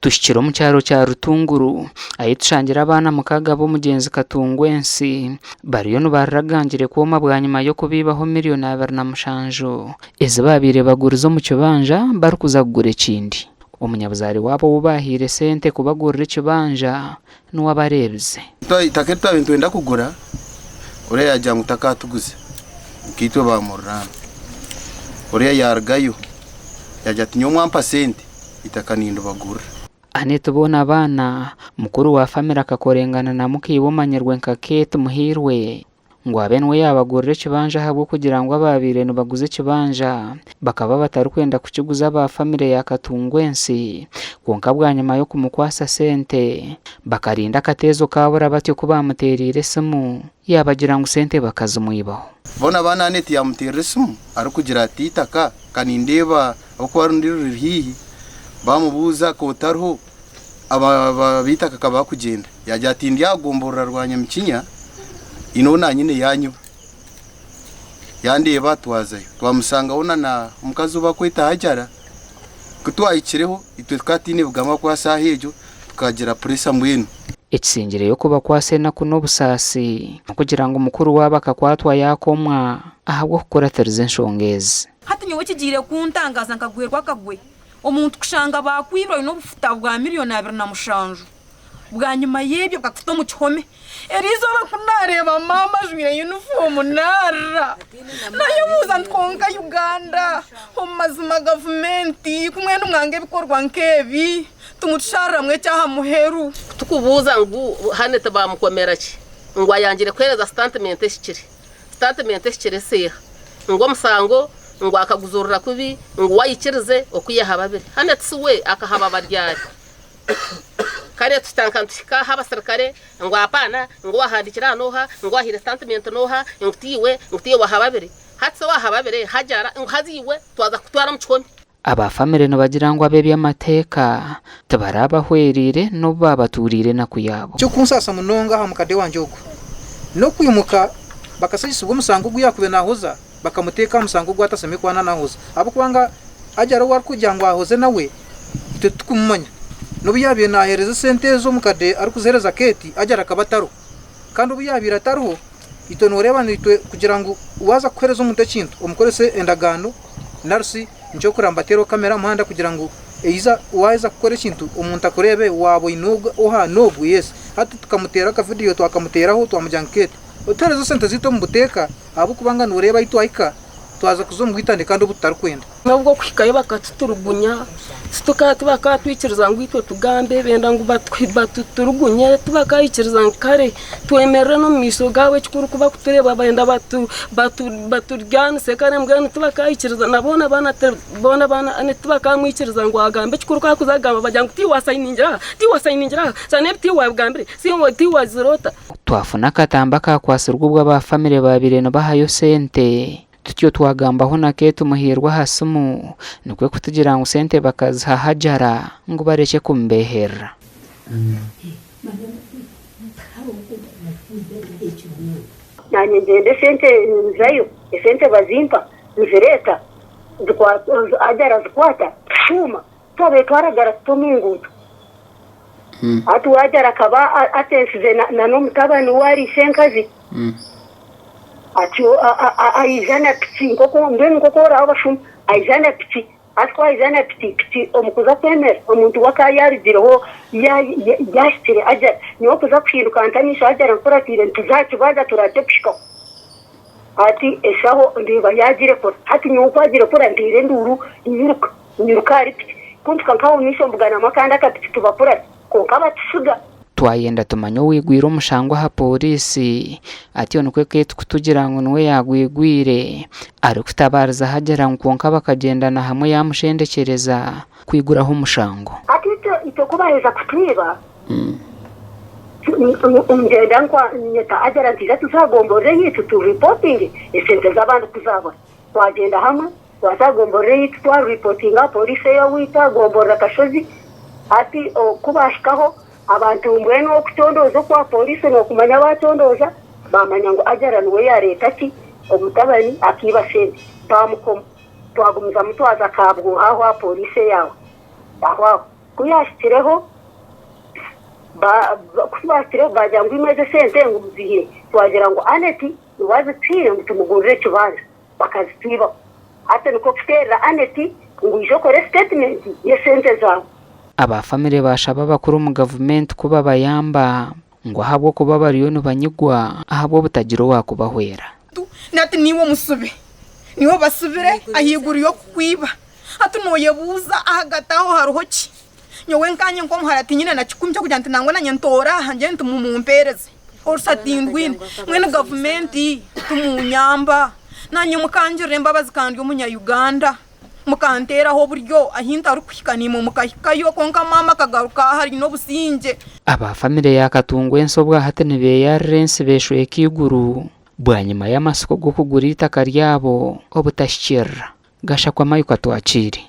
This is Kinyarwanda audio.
tushikira mu cyaro cya Rutunguru aho tushangira abana mukaga bo mugenzi Katungwensi bariyo nubaragangire kuoma bwa nyuma yo kubibaho miliyoni 27 eze babire bagura zo mu kibanja barukuza kugura ikindi umunyabuzari wabo bubahire sente kubagurira ikibanja n'uwabarebye itaketa bintu enda kugura ore yajya mutaka tuguze kitwe bamurana ore yargayo yajya tinyomwa pasente itakanindo bagura Anete bona abana mukuru wa famira akakorengana na mukibomanyerwe nkakete muhirwe ngo abenwe yabagurire kibanja habo kugira ngo ababire no baguze kibanja bakaba batari kwenda kukiguza ba famire ya Katungwensi konka bwa nyuma yo kumukwasa sente bakarinda akatezo kabura batyo kubamuterire simu yabagira ngo sente bakazumuyibaho bona abana Anete yamuterire simu ari kugira ati itaka kanindeba uko arundiri hihi bamubuza ko tarho aba bitaka kaba kugenda yajya ati ndiyagomborera rwanya mkinya inona nyine yanyu yandeba twazayo twamusanga ona na mukazuba kwita hajara kutwayikireho itwe twatine bugama kwa sahejo tukagira pressa mwenu ekisingire yo kuba kwasena kuno busasi kugira ngo mukuru waba akakwatwa yakomwa ahabwo kukora terize nshongezi hati nyowe kigire kuntangaza nkagwerwa kagwe omuntu kushanga bakwibro no bufuta bwa miliyoni 27 bwa nyuma yebyo gakuto mu kihome erizo bakunareba mama jwire uniform nara nayo muza nkonka Uganda omazima government kumwe n'umwange bikorwa nkebi tumushara mwe cyaha muheru tukubuza ngo Anete bamukomera ki ngo ayangire kwereza statement shikire seha ngo musango ngo akaguzurura kubi ngo wayikirize okuyaha babiri Anete siwe akahaba baryari kare tutankantuka haba serikare ngo apana ngo wahandikira noha ngo wahire statement noha ngutiwe wahababiri hatse wahababiri hajara ngo haziwe twaza kutwara mchoni aba famire no bagira ngo abe byamateka tabaraba hwerire no babaturire na kuyabo cyo kunsasa munonga ha mukade wanje uko no kwimuka bakasagisa ubwo musango guyakube nahoza bakamuteka musango gwataseme kwana nahoza abo kwanga ajara war kujya ngo ahoze nawe tukumanya no biyabiye nahereza sente zo mukade ari kuzereza keti ajara kabataro kandi ubiyabira taruho itono ureba nitwe kugira ngo uwaza kwereza umuntu kintu umukorese endagano narsi njo kurambatero kamera muhanda kugira ngo eiza waza gukora kintu umuntu akorebe wabo inoga oha nobu yes hati tukamutera ka video twakamuteraho twamujyankete uterezo sente zito mbuteka abo kubanga nureba itwaika twaza kuzomwitande kandi ubutari kwenda nubwo kwikayo bakatuturugunya situkati bakatwikiriza ngo itwe tugambe benda ngo batuturugunye tubakayikiriza kare twemerera no miso gawe kikuru kuba kutureba benda baturyanse kare mbwana tubakayikiriza nabona bana ane tubakamwikiriza ngo agambe kikuru kakuzagamba bajya ngo tiwasayiningira cyane tiwabwambire sinwo tiwazirota twafuna katamba kakwasirwa ubwo ba famire babire no bahayo sente tutyo twagambaho na ketu muhirwa hasumu nukwe kutugira ngo sente bakaza hajara ngo bareke kumbehera nanye ngende sente nzayo sente bazimpa nzireta ajara zikwata shuma tobe twaragara tumingutu atu ajara kaba atensize na nomutabani wari senkazi atyo aizana piti ngoko ndeni ngokora abashum aizana piti atwa aizana piti omukuza kwemera omuntu wakayaridireho yashitire aja niyo kuza kwiruka antanisha ajara koratire ntuzacu baza turate pishika ati esaho ndiba yagire ko ati nyuko agire ko ndire nduru nyiruka ari piti kumfuka nkaho nisho mbugana makanda kapiti tubapura ko kabatsuga twayenda tumanyo wigwira umushangwa ha polisi atiyo nukwe ketu kutugira ngo nwe yagwigwire ari kutabariza hagera ngo konka bakagendana hamwe yamushendekereza kwiguraho umushango atito ito kubaheza kutwiba ngenda nkwa nyeta agera ntiza tuzagombore yitu tu reporting esente z'abantu kuzabona twagenda hamwe wazagombore yitu twa reportinga polisi yo wita gombora kashozi ati kubashikaho abantu mbweno okutondoza kwa polisi no kumanya batondoza bamanya ngo ajara nwe ya leta ki omutabani akiba sente bamukoma twagumiza mutwaza kabwo aho polisi yawe aho kuyashyikireho kuyashyikireho bagira ngo imeze sente ngo uzihe wagira ngo aneti ntiwazipfire ngo tumugurire ikibanza bakazitwibaho ate niko kuterera aneti ngo uje ukore statement ya sente zawe. Abafamile bashaba bakuru mu gavumenti kuba bayamba ngo ahabwo kuba bariyo banyigwa ahabwo butagira wakubahwera. Nati niwo musube niwo basubire ahiguriyo kwiba atunoye buza ahagataho haruhoki nyowe nkanye ngo muharati nyine nakikumye kugira nti nangwa nanye ntora hanje ntumumumpereze orusatindwine mwene gavumenti tumunyamba nanye mukangire mbabazi kandi umunya Uganda mukanteraho buryo ahinda ari kwikanimo mukahikayo konka mama kagaruka hari no businge. Abafamile yakatungwe nsobwa hatenebe ya rensi beshwe kiguru bwanyuma y'amasoko go kugura itaka ryabo obutashyira gasha kwa mayuka twaciri.